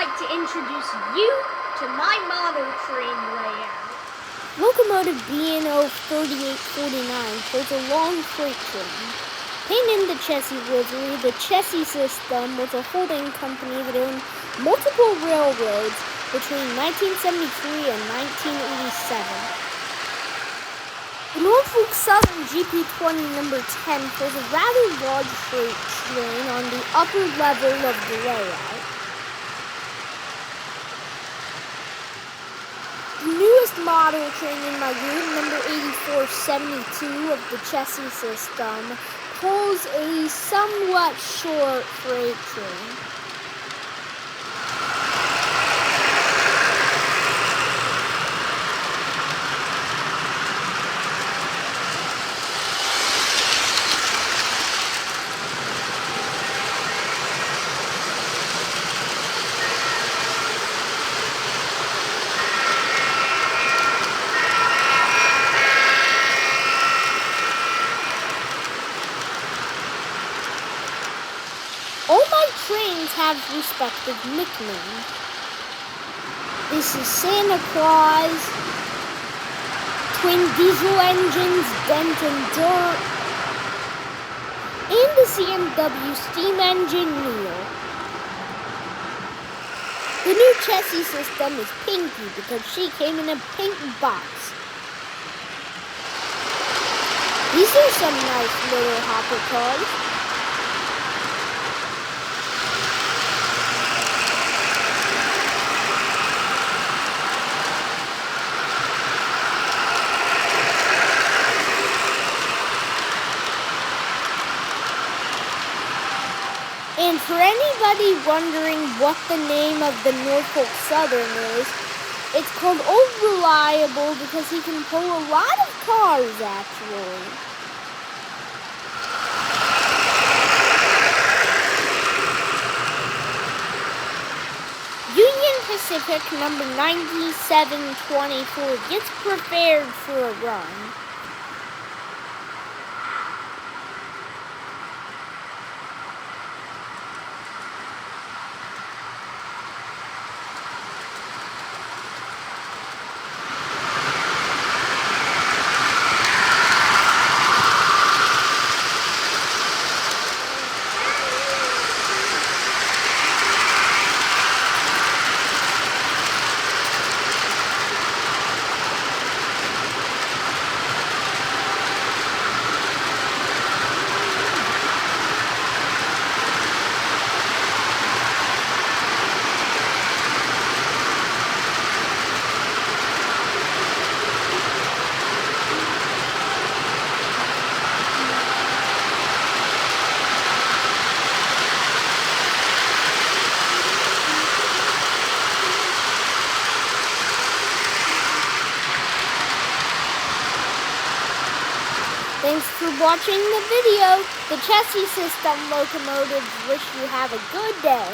like to introduce you to my model train layout. Locomotive B&O 3849 pulls a long freight train. Painted in the Chessie livery, the Chessie system was a holding company that owned multiple railroads between 1973 and 1987. The Norfolk Southern GP20 number 10 pulls a rather large freight train on the upper level of the layout. The newest model train in my group, number 8472 of the Chessie system, pulls a somewhat short freight train. All my trains have respective nicknames. This is Santa Claus, twin diesel engines, Dent and Dirt, and the CMW steam engine Neil. The new Chessie system is Pinky because she came in a pink box. These are some nice little hopper cars. And for anybody wondering what the name of the Norfolk Southern is, it's called Old Reliable because he can pull a lot of cars, actually. Union Pacific number 9724 gets prepared for a run. Thanks for watching the video. The Chessie system locomotives wish you have a good day.